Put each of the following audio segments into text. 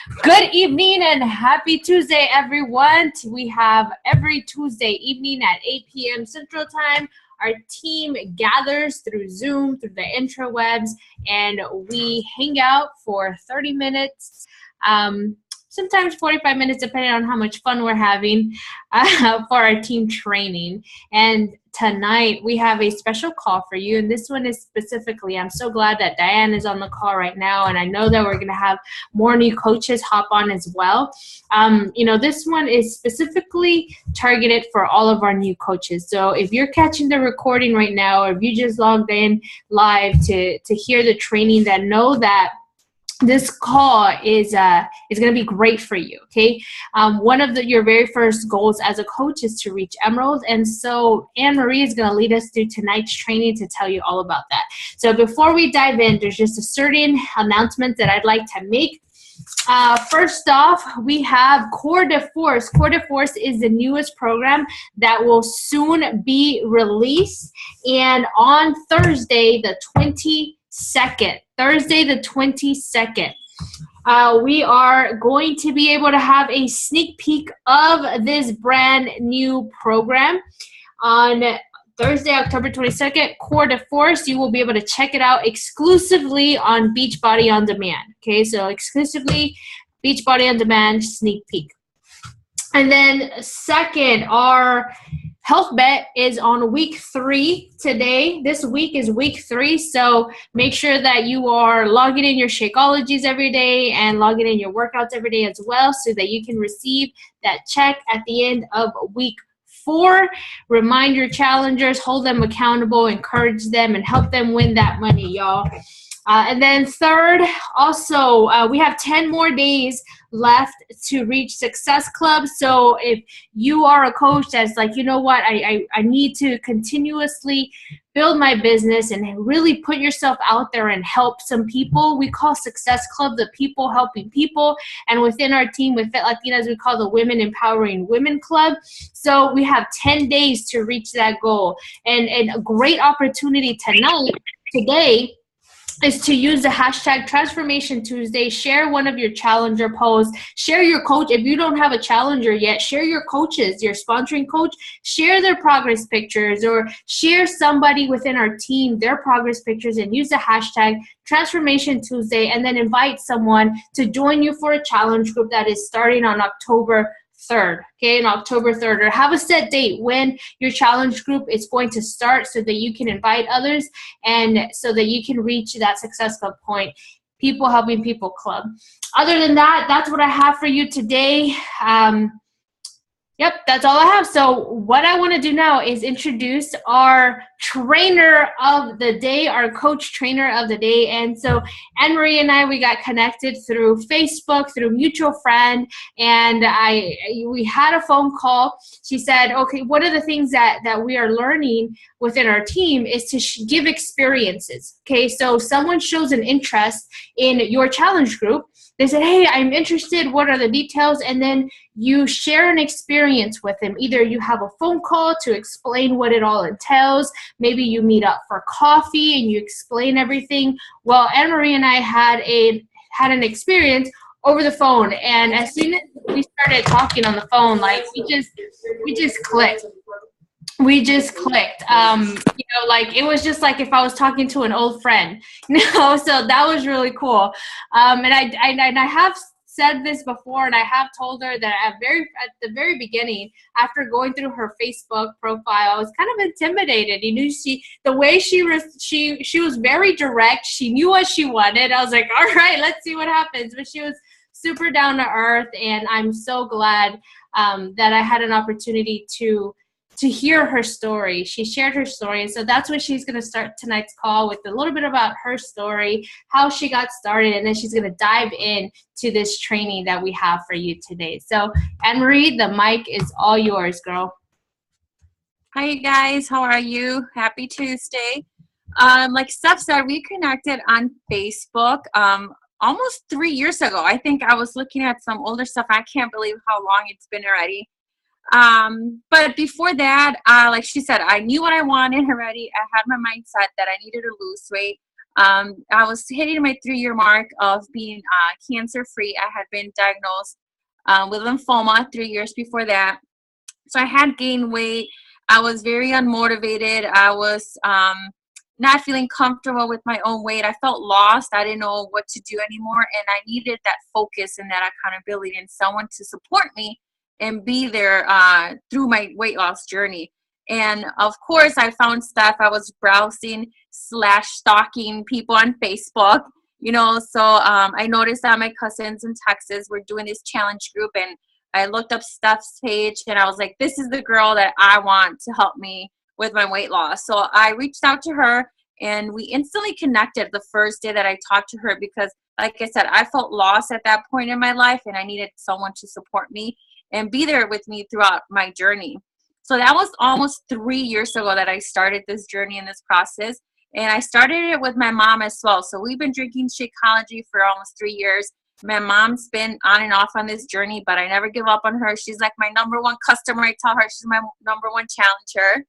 Good evening and happy Tuesday, everyone. We have every Tuesday evening at 8 p.m. Central Time. Our team gathers through Zoom, through the intrawebs, and we hang out for 30 minutes, sometimes 45 minutes, depending on how much fun we're having for our team training. And tonight we have a special call for you, and this one is specifically, I'm so glad that Diane is on the call right now, and I know that we're going to have more new coaches hop on as well. This one is specifically targeted for all of our new coaches. So if you're catching the recording right now, or if you just logged in live to hear the training, then know that this call is going to be great for you, okay? One of your very first goals as a coach is to reach Emerald, and so Anne-Marie is going to lead us through tonight's training to tell you all about that. So before we dive in, there's just a certain announcement that I'd like to make. First off, we have Core de Force. Core de Force is the newest program that will soon be released, and on Thursday, the 22nd, we are going to be able to have a sneak peek of this brand new program. On Thursday, October 22nd, Core de Force, you will be able to check it out exclusively on Beachbody On Demand. Okay, so exclusively Beachbody On Demand sneak peek. And then second, our Health Bet is on week 3 today. This week is week 3, so make sure that you are logging in your Shakeologies every day and logging in your workouts every day as well, so that you can receive that check at the end of week 4. Remind your challengers, hold them accountable, encourage them, and help them win that money, y'all. And then third, also, we have 10 more days left to reach Success Club. So if you are a coach that's like, you know what, I need to continuously build my business and really put yourself out there and help some people, we call Success Club the People Helping People. And within our team with FitLatinas, we call the Women Empowering Women Club. So we have 10 days to reach that goal. And a great opportunity today, is to use the hashtag Transformation Tuesday. Share one of your challenger posts. Share your coach. If you don't have a challenger yet, share your coaches, your sponsoring coach. Share their progress pictures, or share somebody within our team, their progress pictures, and use the hashtag Transformation Tuesday, and then invite someone to join you for a challenge group that is starting on October 3rd, okay, on October 3rd, or have a set date when your challenge group is going to start so that you can invite others and so that you can reach that Success Club point, People Helping People Club. Other than that, that's what I have for you today. Yep, that's all I have. So what I want to do now is introduce our trainer of the day, our coach trainer of the day. And so Anne-Marie and I, we got connected through Facebook, through mutual friend, and we had a phone call. She said, okay, one of the things that we are learning within our team is to give experiences. Okay, so someone shows an interest in your challenge group. They said, hey, I'm interested. What are the details? And then you share an experience with them. Either you have a phone call to explain what it all entails. Maybe you meet up for coffee and you explain everything. Well, Anne-Marie and I had an experience over the phone. And as soon as we started talking on the phone, like we just clicked. We just clicked. Like it was just like if I was talking to an old friend, so that was really cool. And I have said this before, and I have told her that at the very beginning, after going through her Facebook profile, I was kind of intimidated. The way she was very direct. She knew what she wanted. I was like, all right, let's see what happens. But she was super down to earth, and I'm so glad that I had an opportunity to hear her story. She shared her story, and so that's what she's going to start tonight's call with, a little bit about her story, how she got started, and then she's going to dive in to this training that we have for you today. So Anne-Marie, the mic is all yours, girl. Hi guys, how are you? Happy Tuesday. Like Steph said, we connected on Facebook almost 3 years ago. I think I was looking at some older stuff. I can't believe how long it's been already. But before that, like she said, I knew what I wanted already. I had my mindset that I needed to lose weight. I was hitting my 3-year mark of being cancer-free. I had been diagnosed with lymphoma 3 years before that. So I had gained weight. I was very unmotivated. I was not feeling comfortable with my own weight. I felt lost. I didn't know what to do anymore. And I needed that focus and that accountability and someone to support me and be there through my weight loss journey. And of course, I found stuff. I was browsing / stalking people on Facebook, so I noticed that my cousins in Texas were doing this challenge group, and I looked up Steph's page, and I was like, this is the girl that I want to help me with my weight loss. So I reached out to her, and we instantly connected the first day that I talked to her because, like I said, I felt lost at that point in my life, and I needed someone to support me and be there with me throughout my journey. So that was almost 3 years ago that I started this journey and this process. And I started it with my mom as well. So we've been drinking Shakeology for almost 3 years. My mom's been on and off on this journey, but I never give up on her. She's like my number one customer. I tell her she's my number one challenger.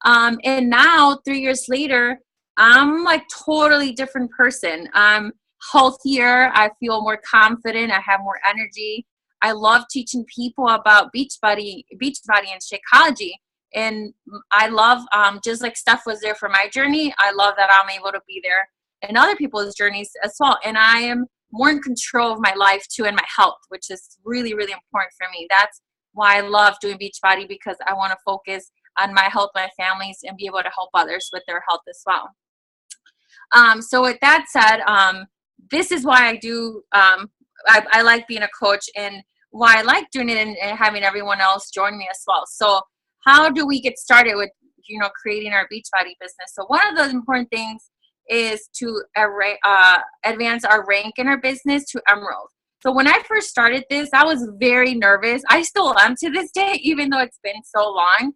And now, 3 years later, I'm like totally different person. I'm healthier. I feel more confident. I have more energy. I love teaching people about Beachbody and Shakeology. And I love, just like Steph was there for my journey, I love that I'm able to be there in other people's journeys as well. And I am more in control of my life too and my health, which is really, really important for me. That's why I love doing Beachbody, because I want to focus on my health, my families, and be able to help others with their health as well. So with that said, this is why I do, I like being a coach, and why I like doing it and having everyone else join me as well. So how do we get started with, creating our Beachbody business? So one of the important things is to advance our rank in our business to Emerald. So when I first started this, I was very nervous. I still am to this day, even though it's been so long.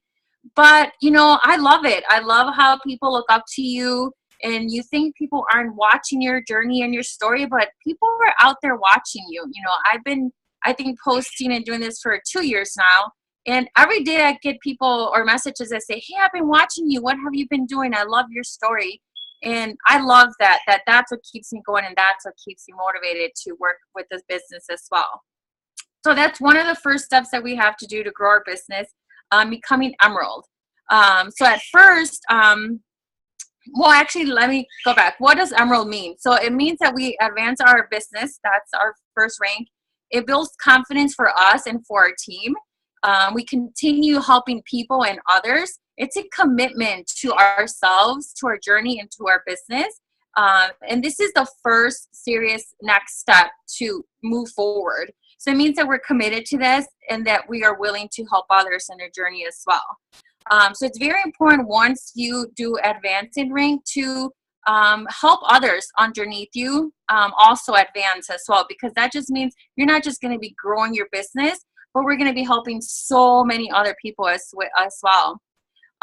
But, I love it. I love how people look up to you, and you think people aren't watching your journey and your story, but people are out there watching you. I've been, I think, posting and doing this for 2 years now. And every day I get people or messages that say, hey, I've been watching you. What have you been doing? I love your story. And I love that's what keeps me going, and that's what keeps me motivated to work with this business as well. So that's one of the first steps that we have to do to grow our business, becoming Emerald. So at first, well, actually, let me go back. What does Emerald mean? So it means that we advance our business. That's our first rank. It builds confidence for us and for our team. We continue helping people and others. It's a commitment to ourselves, to our journey, and to our business. And this is the first serious next step to move forward. So it means that we're committed to this and that we are willing to help others in their journey as well. So it's very important once you do advance in rank to help others underneath you also advance as well, because that just means you're not just going to be growing your business, but we're going to be helping so many other people as well.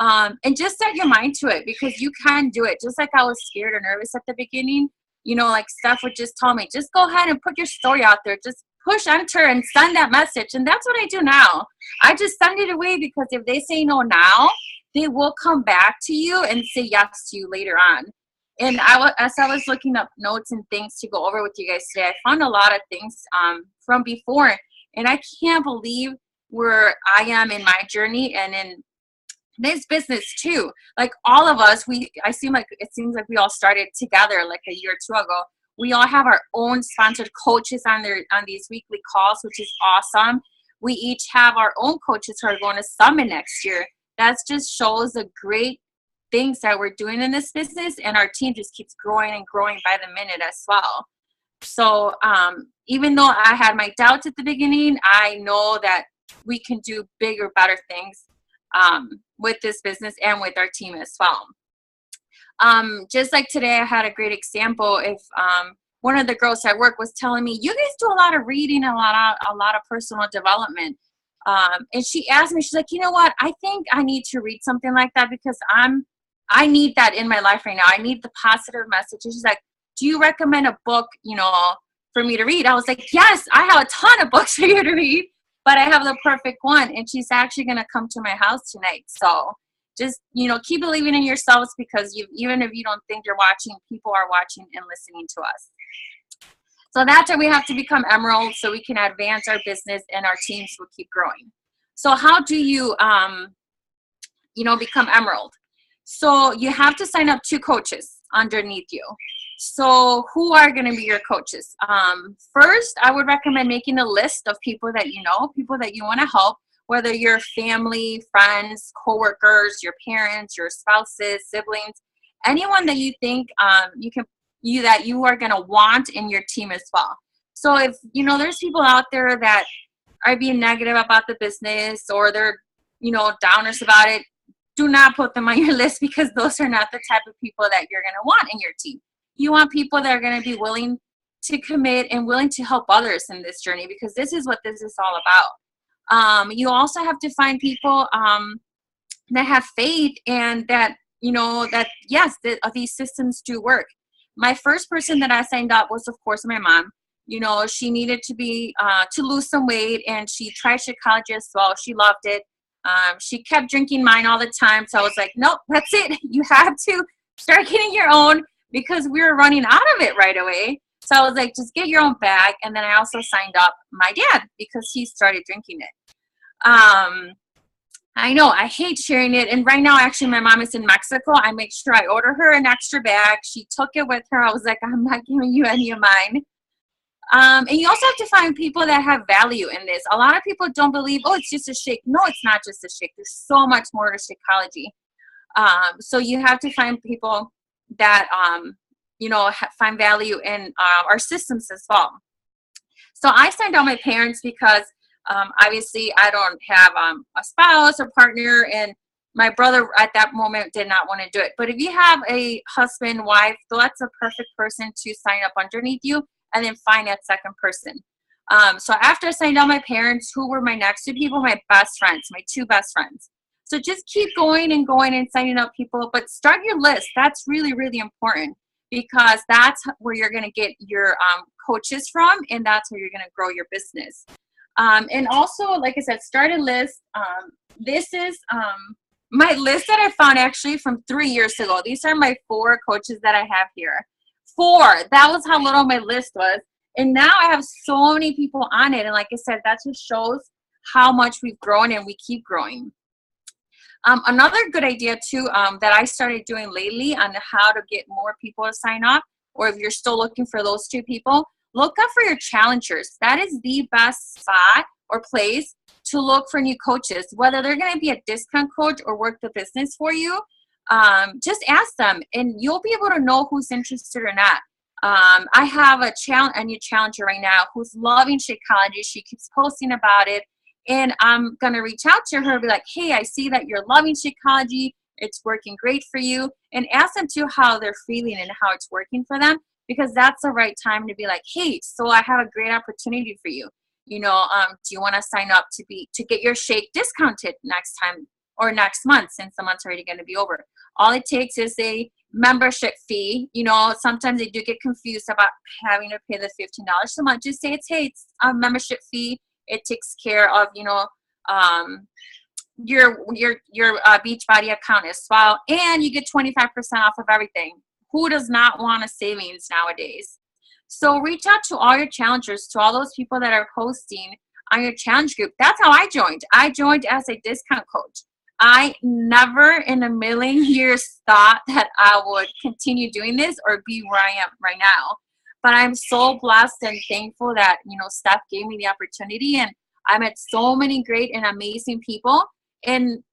And just set your mind to it, because you can do it. Just like I was scared or nervous at the beginning, like Steph would just tell me, just go ahead and put your story out there. Just push enter and send that message. And that's what I do now. I just send it away, because if they say no now, they will come back to you and say yes to you later on. And as I was looking up notes and things to go over with you guys today, I found a lot of things from before. And I can't believe where I am in my journey and in this business too. Like all of us, it seems like we all started together like a year or two ago. We all have our own sponsored coaches on these weekly calls, which is awesome. We each have our own coaches who are going to Summit next year. That just shows the great things that we're doing in this business, and our team just keeps growing and growing by the minute as well. So even though I had my doubts at the beginning, I know that we can do bigger, better things with this business and with our team as well. Just like today, I had a great example. If one of the girls at work was telling me, you guys do a lot of reading, a lot of personal development. And she asked me, she's like, you know what? I think I need to read something like that, because I need that in my life right now. I need the positive message. And she's like, do you recommend a book, for me to read? I was like, yes, I have a ton of books for you to read, but I have the perfect one. And she's actually going to come to my house tonight. So just, keep believing in yourselves, because even if you don't think you're watching, people are watching and listening to us. So that's why we have to become Emerald, so we can advance our business and our teams will keep growing. So how do you, become Emerald? So you have to sign up 2 coaches underneath you. So who are going to be your coaches? First, I would recommend making a list of people that people that you want to help, whether you're family, friends, coworkers, your parents, your spouses, siblings, anyone that you think that you are going to want in your team as well. So if there's people out there that are being negative about the business, or they're downers about it, do not put them on your list, because those are not the type of people that you're going to want in your team. You want people that are going to be willing to commit and willing to help others in this journey, because this is what this is all about. You also have to find people that have faith, and that yes, these systems do work. My first person that I signed up was, of course, my mom. She needed to lose some weight, and she tried Shakeology as well. She loved it. She kept drinking mine all the time. So I was like, nope, that's it. You have to start getting your own, because we were running out of it right away. So I was like, just get your own bag. And then I also signed up my dad, because he started drinking it. I know I hate sharing it. And right now, actually, my mom is in Mexico. I make sure I order her an extra bag. She took it with her. I was like, I'm not giving you any of mine. And you also have to find people that have value in this. A lot of people don't believe, oh, it's just a shake. No, it's not just a shake. There's so much more to Shakeology. So you have to find people that, find value in our systems as well. So I signed out my parents because obviously I don't have a spouse or partner, and my brother at that moment did not want to do it. But if you have a husband, wife, that's a perfect person to sign up underneath you, and then find that second person. So after I signed out my parents, who were my next 2 people? My best friends, my 2 best friends. So just keep going and signing up people, but start your list. That's really, really important, because that's where you're going to get your coaches from, and that's where you're going to grow your business. And also, like I said, start a list. This is my list that I found actually from 3 years ago. These are my 4 coaches that I have here. 4. That was how little my list was. And now I have so many people on it. And like I said, that just shows how much we've grown, and we keep growing. Another good idea too, that I started doing lately on how to get more people to sign up, or if you're still looking for those 2 people, look up for your challengers. That is the best spot or place to look for new coaches, whether they're going to be a discount coach or work the business for you. Just ask them, and you'll be able to know who's interested or not. I have a new challenger right now who's loving Shakeology. She keeps posting about it, and I'm going to reach out to her and be like, hey, I see that you're loving Shakeology. It's working great for you. And ask them too how they're feeling and how it's working for them, because that's the right time to be like, hey, so I have a great opportunity for you. Do you want to sign up to get your shake discounted next time or next month, since the month's already going to be over? All it takes is a membership fee. Sometimes they do get confused about having to pay the $15 a month. Just say it's a membership fee. It takes care of, your Beachbody account as well. And you get 25% off of everything. Who does not want a savings nowadays? So reach out to all your challengers, to all those people that are posting on your challenge group. That's how I joined. I joined as a discount coach. I never in a million years thought that I would continue doing this or be where I am right now. But I'm so blessed and thankful that, Steph gave me the opportunity, and I met so many great and amazing people. And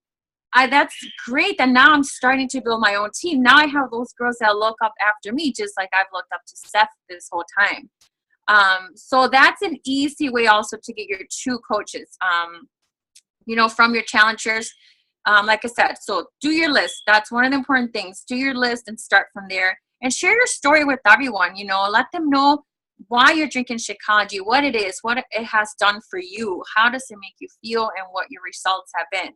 that's great that now I'm starting to build my own team. Now I have those girls that look up after me, just like I've looked up to Steph this whole time. So that's an easy way also to get your 2 coaches, from your challengers. Like I said, so do your list. That's one of the important things. Do your list and start from there, and share your story with everyone. Let them know why you're drinking Shakeology, what it is, what it has done for you, how does it make you feel, and what your results have been.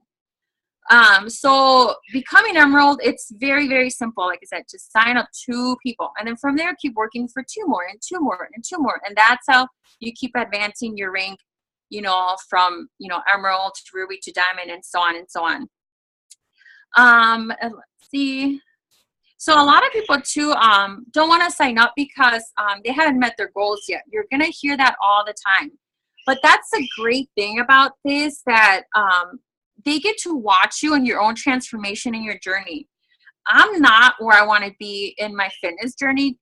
So becoming Emerald, it's very, very simple. Like I said, just sign up 2 people, and then from there, keep working for 2 more and 2 more and 2 more. And that's how you keep advancing your rank, from, Emerald to Ruby to Diamond, and so on and so on. Let's see. So a lot of people too don't want to sign up because they haven't met their goals yet. You're gonna hear that all the time, but that's the great thing about this, that they get to watch you and your own transformation in your journey. I'm not where I want to be in my fitness journey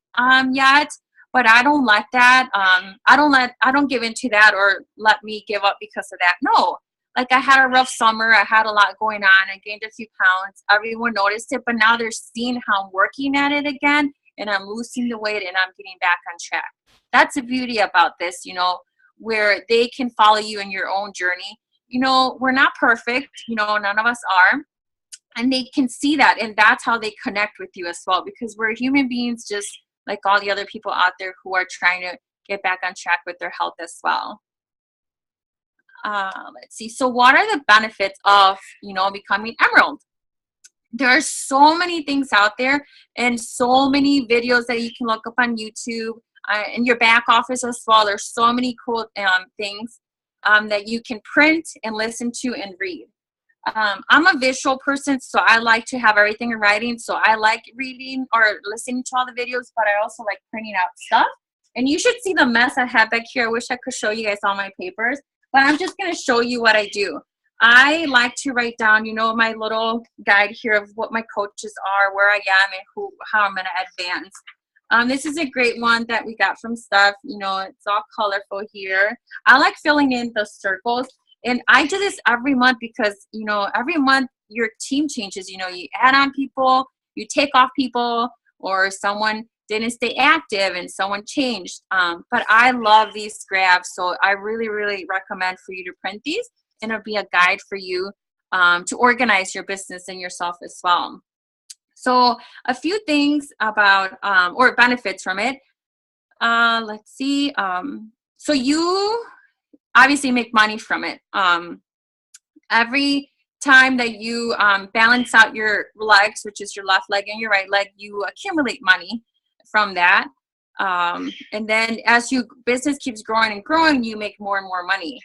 yet, but I don't let that. I don't give into that or let me give up because of that. No, like I had a rough summer. I had a lot going on. I gained a few pounds. Everyone noticed it, but now they're seeing how I'm working at it again, and I'm losing the weight and I'm getting back on track. That's the beauty about this, where they can follow you in your own journey. We're not perfect. None of us are. And they can see that, and that's how they connect with you as well, because we're human beings just like all the other people out there who are trying to get back on track with their health as well. Let's see. So what are the benefits of, becoming Emerald? There are so many things out there and so many videos that you can look up on YouTube, in your back office as well. There's so many cool things that you can print and listen to and read. I'm a visual person, so I like to have everything in writing. So I like reading or listening to all the videos, but I also like printing out stuff. And you should see the mess I have back here. I wish I could show you guys all my papers, but I'm just going to show you what I do. I like to write down, my little guide here of what my coaches are, where I am, and how I'm going to advance. This is a great one that we got from Steph. It's all colorful here. I like filling in the circles. And I do this every month because, every month your team changes. You add on people, you take off people, or someone didn't stay active and someone changed. But I love these graphs. So I really, really recommend for you to print these, and it'll be a guide for you to organize your business and yourself as well. So a few things about, or benefits from it. Let's see. So you obviously make money from it. Every time that you balance out your legs, which is your left leg and your right leg, you accumulate money from that. And then as your business keeps growing and growing, you make more and more money.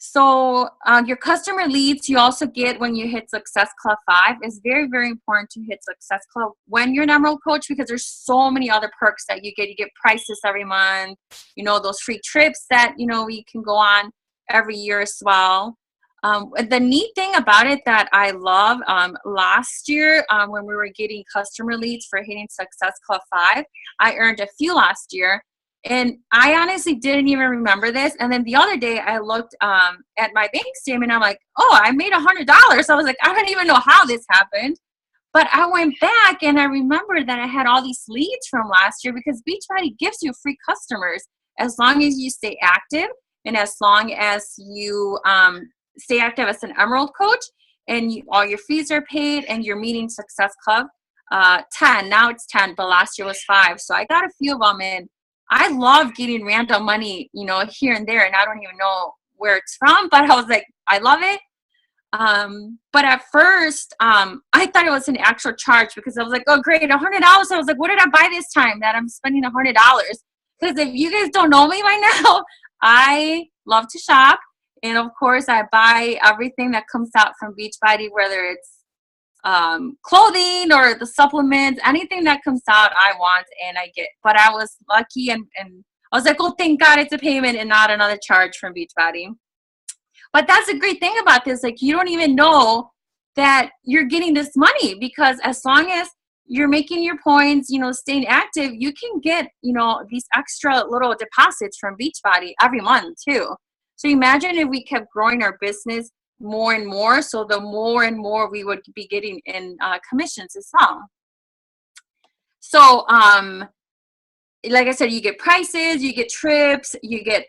So your customer leads you also get when you hit Success Club 5. It's very, very important to hit Success Club when you're an Emerald Coach, because there's so many other perks that you get. You get prices every month, those free trips that, we can go on every year as well. The neat thing about it that I love, last year when we were getting customer leads for hitting Success Club 5, I earned a few last year. And I honestly didn't even remember this. And then the other day I looked at my bank statement. I'm like, oh, I made $100. I was like, I don't even know how this happened. But I went back and I remembered that I had all these leads from last year, because Beachbody gives you free customers as long as you stay active, and as long as you stay active as an Emerald Coach, and all your fees are paid, and you're meeting Success Club 10. Now it's 10, but last year was 5. So I got a few of them in. I love getting random money, here and there, and I don't even know where it's from, but I was like, I love it. But at first, I thought it was an actual charge, because I was like, oh, great, $100. I was like, what did I buy this time that I'm spending $100? Because if you guys don't know me by now, I love to shop. And of course, I buy everything that comes out from Beachbody, whether it's clothing or the supplements, anything that comes out I want and I get. But I was lucky, and I was like, oh, thank God it's a payment and not another charge from Beachbody. But that's a great thing about this. Like, you don't even know that you're getting this money, because as long as you're making your points, staying active, you can get, these extra little deposits from Beachbody every month too. So imagine if we kept growing our business more and more, so the more and more we would be getting in commissions as well. So like I said, you get prices, you get trips, you get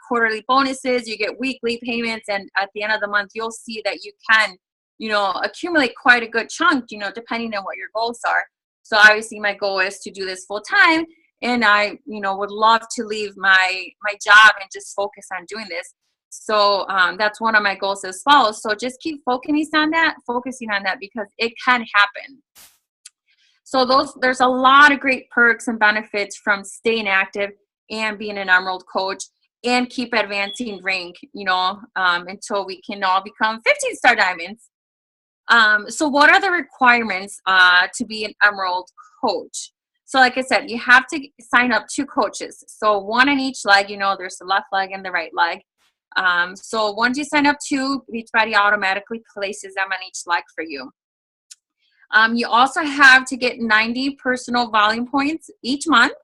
quarterly bonuses, you get weekly payments, and at the end of the month you'll see that you can accumulate quite a good chunk, depending on what your goals are. So obviously my goal is to do this full time, and I would love to leave my job and just focus on doing this. So that's one of my goals as well. So just keep focusing on that, because it can happen. So there's a lot of great perks and benefits from staying active and being an Emerald Coach, and keep advancing rank, until we can all become 15-star diamonds. So what are the requirements to be an Emerald coach? So like I said, you have to sign up 2 coaches. So 1 in each leg, there's the left leg and the right leg. So once you sign up 2, Beachbody automatically places them on each leg for you. You also have to get 90 personal volume points each month,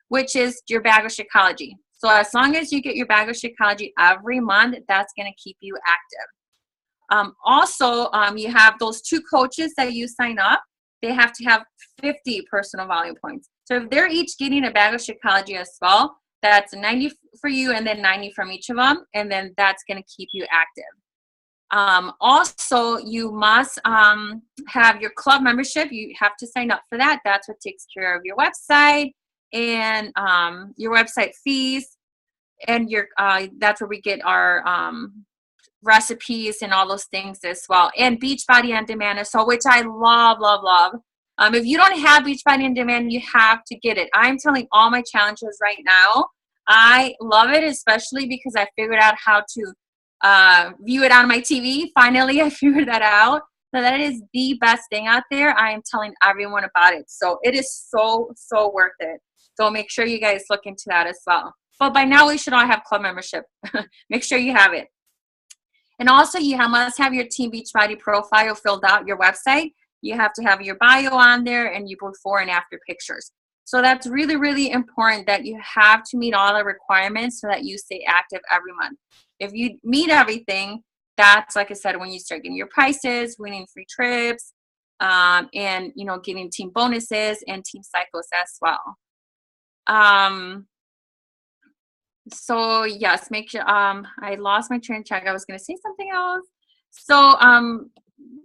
which is your bag of Shakeology. So as long as you get your bag of Shakeology every month, that's going to keep you active. Also, you have those 2 coaches that you sign up. They have to have 50 personal volume points. So if they're each getting a bag of Shakeology as well, that's 90 for you and then 90 from each of them. And then that's going to keep you active. Also, you must have your club membership. You have to sign up for that. That's what takes care of your website and your website fees. And your that's where we get our recipes and all those things as well. And Beachbody on Demand as well, which I love, love, love. If you don't have Beachbody on Demand, you have to get it. I'm telling all my challengers right now, I love it, especially because I figured out how to view it on my TV. Finally, I figured that out. So that is the best thing out there. I am telling everyone about it. So it is so, so worth it. So make sure you guys look into that as well. But by now, we should all have club membership. Make sure you have it. And also, you must have your Team Beachbody profile filled out, your website. You have to have your bio on there and your before and after pictures. So that's really, really important that you have to meet all the requirements so that you stay active every month. If you meet everything, that's, like I said, when you start getting your prices, winning free trips, and, getting team bonuses and team cycles as well. So yes, make sure, I lost my train of thought. I was going to say something else. So,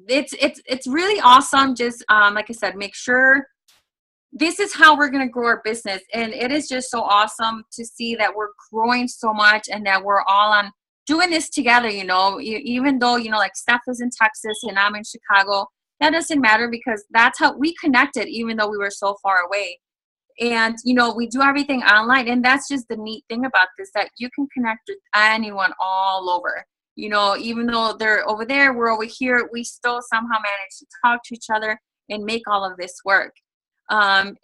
it's really awesome. Just, like I said, make sure this is how we're going to grow our business. And it is just so awesome to see that we're growing so much and that we're all on doing this together, even though, like Steph is in Texas and I'm in Chicago, that doesn't matter because that's how we connected, even though we were so far away. And, we do everything online. And that's just the neat thing about this, that you can connect with anyone all over. Even though they're over there, we're over here, we still somehow manage to talk to each other and make all of this work. And,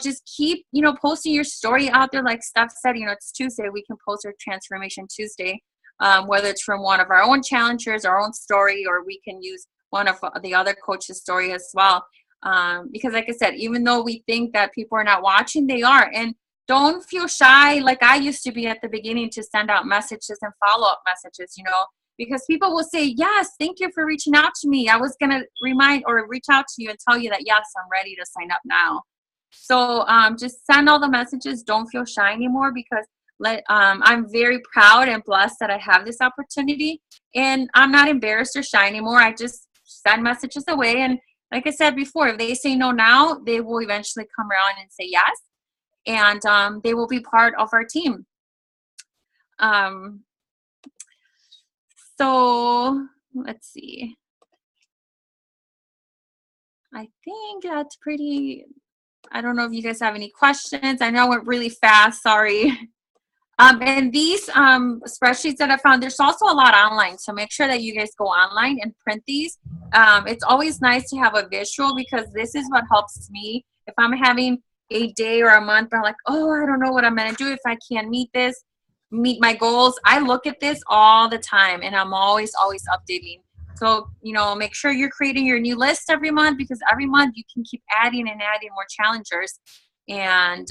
just keep, posting your story out there. Like Steph said, it's Tuesday, we can post our Transformation Tuesday, whether it's from one of our own challengers, our own story, or we can use one of the other coaches' story as well. Because like I said, even though we think that people are not watching, they are. And don't feel shy like I used to be at the beginning to send out messages and follow-up messages, because people will say, yes, thank you for reaching out to me. I was going to reach out to you and tell you that, yes, I'm ready to sign up now. So just send all the messages. Don't feel shy anymore because I'm very proud and blessed that I have this opportunity. And I'm not embarrassed or shy anymore. I just send messages away. And like I said before, if they say no now, they will eventually come around and say yes. And they will be part of our team. So let's see. I think that's pretty, I don't know if you guys have any questions. I know I went really fast, sorry. And these spreadsheets that I found, there's also a lot online. So make sure that you guys go online and print these. It's always nice to have a visual because this is what helps me. If I'm having a day or a month, I'm like, oh, I don't know what I'm going to do if I can't meet my goals. I look at this all the time and I'm always updating. So, make sure you're creating your new list every month because every month you can keep adding and adding more challengers and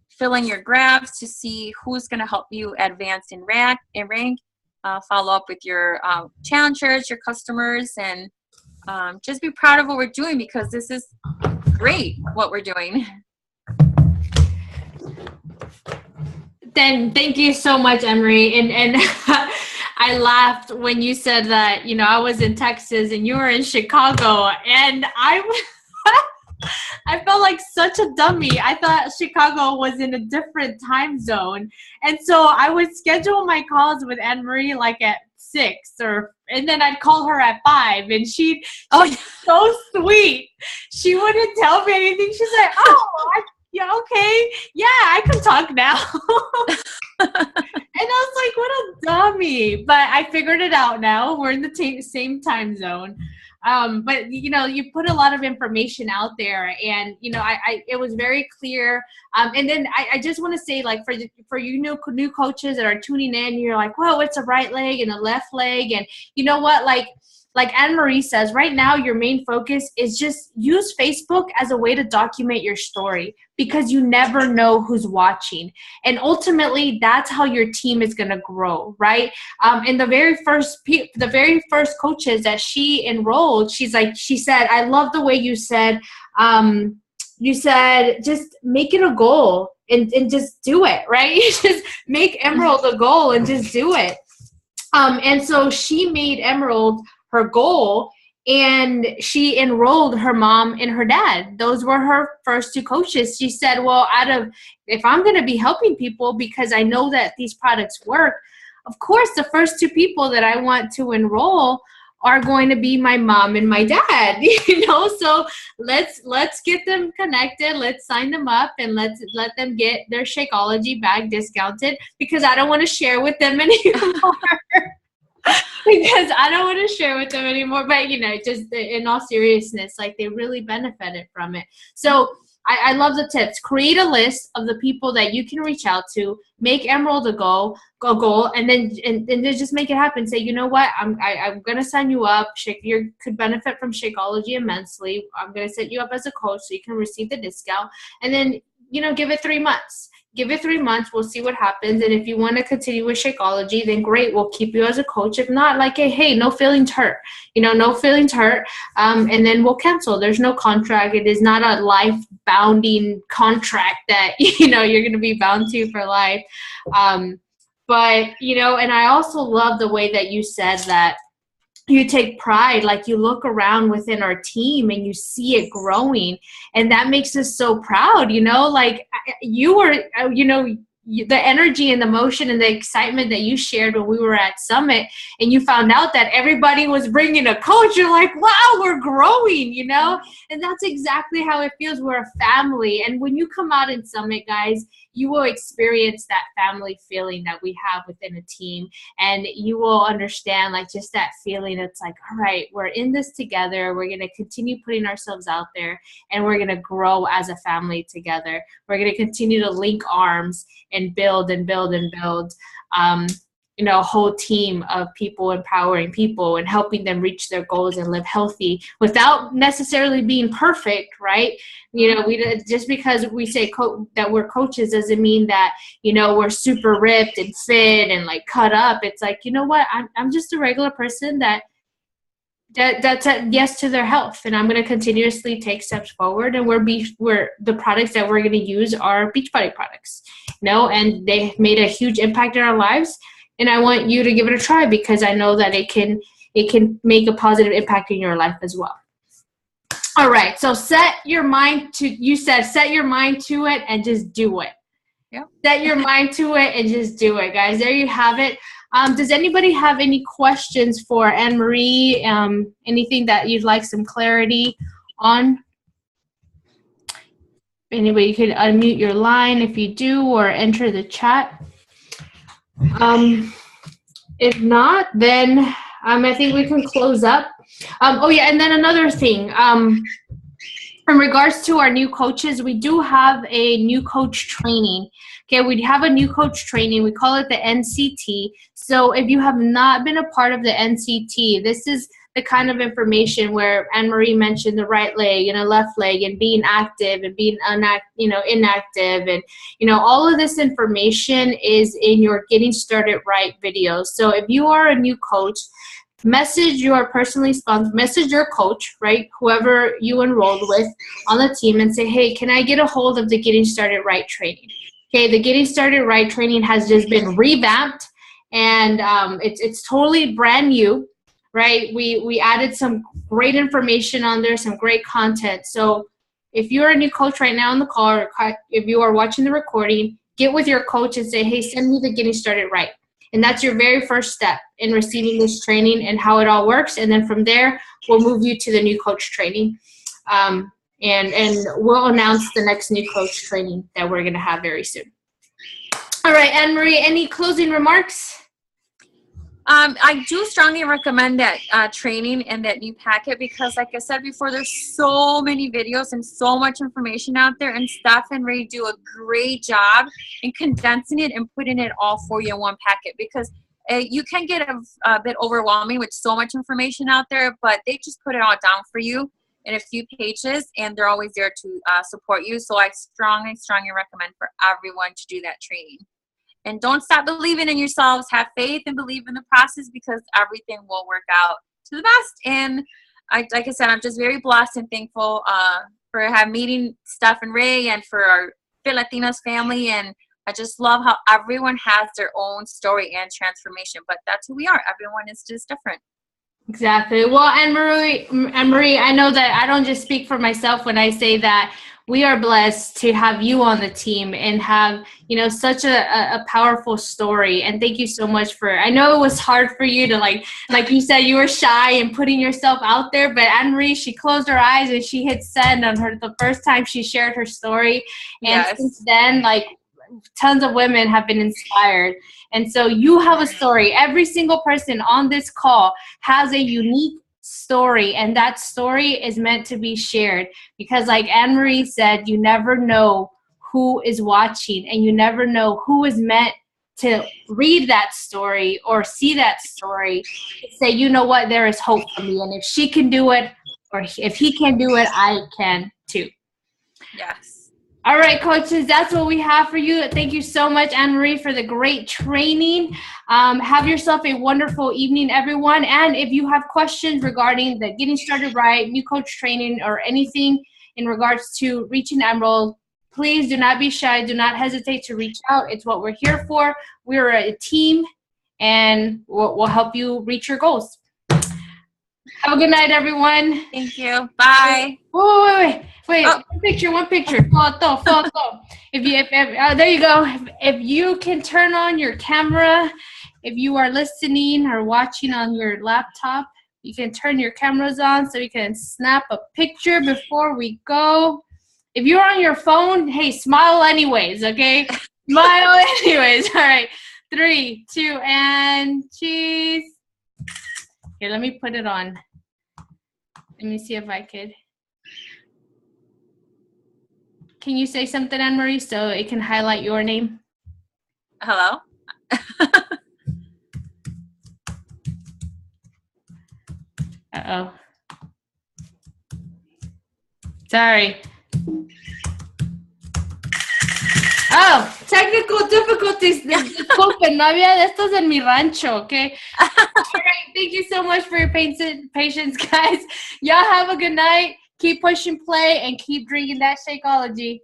fill in your graphs to see who's going to help you advance in rank, follow up with your challengers, your customers, and just be proud of what we're doing because this is great what we're doing. Then thank you so much, Emery. And I laughed when you said that, I was in Texas and you were in Chicago, and I felt like such a dummy. I thought Chicago was in a different time zone. And so I would schedule my calls with Anne-Marie like at 6 and then I'd call her at 5 and she's so sweet. She wouldn't tell me anything. She's like, yeah, okay. Yeah, I can talk now. And I was like, what a dummy. But I figured it out now. We're in the same time zone. But you put a lot of information out there, and it was very clear. And then I just want to say, like, for you new coaches that are tuning in, you're like, whoa, it's a right leg and a left leg, and you know what, like Anne Marie says, right now your main focus is just use Facebook as a way to document your story, because you never know who's watching. And ultimately, that's how your team is going to grow, right? And the very first coaches that she enrolled, she said, I love the way you said, just make it a goal and just do it, right? Just make Emerald a goal and just do it. And so she made Emerald her goal, and she enrolled her mom and her dad. Those were her first two coaches. She said, well, if I'm going to be helping people because I know that these products work, of course, the first two people that I want to enroll are going to be my mom and my dad, so let's get them connected. Let's sign them up and let them get their Shakeology bag discounted, because I don't want to share with them anymore. Because I don't want to share with them anymore. But, just in all seriousness, like, they really benefited from it. So I love the tips. Create a list of the people that you can reach out to. Make Emerald a goal, and then just make it happen. Say, you know what, I'm going to sign you up. You could benefit from Shakeology immensely. I'm going to set you up as a coach so you can receive the discount. And then, give it 3 months. Give it 3 months. We'll see what happens. And if you want to continue with Shakeology, then great. We'll keep you as a coach. If not, like, hey, no feelings hurt. No feelings hurt. And then we'll cancel. There's no contract. It is not a life-bounding contract that, you're going to be bound to for life. But, and I also love the way that you said that you take pride, like you look around within our team and you see it growing, and that makes us so proud, like you were, the energy and the motion and the excitement that you shared when we were at Summit, and you found out that everybody was bringing a coach. You're like, wow, we're growing, and that's exactly how it feels. We're a family. And when you come out in Summit, guys, you will experience that family feeling that we have within a team, and you will understand, like, just that feeling. It's like, all right, we're in this together. We're going to continue putting ourselves out there, and we're going to grow as a family together. We're going to continue to link arms and build and build and build, a whole team of people, empowering people and helping them reach their goals and live healthy without necessarily being perfect, right? We just because we say that we're coaches doesn't mean that, we're super ripped and fit and like cut up. It's like, you know what? I'm just a regular person that's a yes to their health, and I'm going to continuously take steps forward. And we're the products that we're going to use are Beachbody products, and they made a huge impact in our lives. And I want you to give it a try, because I know that it can make a positive impact in your life as well. All right. So set your mind to it and just do it. Yep. Set your mind to it and just do it, guys. There you have it. Does anybody have any questions for Anne Marie? Anything that you'd like some clarity on? Anybody, you could unmute your line if you do, or enter the chat. If not, then I think we can close up. And then another thing. In regards to our new coaches, we do have a new coach training. Okay, we have a new coach training. We call it the NCT. So if you have not been a part of the NCT, this is the kind of information where Anne Marie mentioned the right leg and a left leg, and being active and being inactive, and all of this information is in your Getting Started Right videos. So if you are a new coach, message your coach, right, whoever you enrolled with on the team, and say, hey, can I get a hold of the Getting Started Right training? Okay, the Getting Started Right training has just been revamped, and it's totally brand new, right? We added some great information on there, some great content. So if you're a new coach right now in the call, or if you are watching the recording, get with your coach and say, hey, send me the Getting Started Right. And that's your very first step in receiving this training and how it all works. And then from there, we'll move you to the new coach training. And we'll announce the next new coach training that we're going to have very soon. All right, Anne Marie, any closing remarks? I do strongly recommend that training and that new packet because, like I said before, there's so many videos and so much information out there, and Steph and Ray do a great job in condensing it and putting it all for you in one packet because you can get a bit overwhelming with so much information out there, but they just put it all down for you in a few pages, and they're always there to support you. So I strongly recommend for everyone to do that training. And don't stop believing in yourselves. Have faith and believe in the process because everything will work out to the best. And like I said, I'm just very blessed and thankful for meeting Steph and Ray and for our FitLatinas family. And I just love how everyone has their own story and transformation. But that's who we are. Everyone is just different. Exactly. Well, Anne-Marie, I know that I don't just speak for myself when I say that we are blessed to have you on the team and have, such a powerful story. And thank you so much I know it was hard for you to like you said, you were shy and putting yourself out there, but Anne-Marie, she closed her eyes and she hit send on the first time she shared her story. And Yes. since then, tons of women have been inspired. And so you have a story. Every single person on this call has a unique story, and that story is meant to be shared because, like Anne-Marie said, you never know who is watching, and you never know who is meant to read that story or see that story to say, you know what, there is hope for me. And if she can do it, or if he can do it, I can too. Yes. All right, coaches, that's what we have for you. Thank you so much, Anne-Marie, for the great training. Have yourself a wonderful evening, everyone. And if you have questions regarding the Getting Started Right, new coach training, or anything in regards to reaching Emerald, please do not be shy. Do not hesitate to reach out. It's what we're here for. We're a team, and we'll help you reach your goals. Have a good night, everyone. Thank you. Bye. Wait. Oh. One picture. Photo. There you go. If you can turn on your camera, if you are listening or watching on your laptop, you can turn your cameras on so you can snap a picture before we go. If you're on your phone, hey, smile anyways, okay? Smile anyways. All right. 3, 2, and cheese. Here, let me put it on. Let me see if I could. Can you say something, Anne-Marie, so it can highlight your name? Hello? Uh-oh. Sorry. Oh, technical difficulties. Disculpen, no había de estos en mi rancho, okay? All right, thank you so much for your patience, guys. Y'all have a good night. Keep pushing play and keep drinking that Shakeology.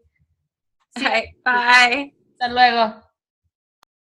All right, bye. Hasta luego.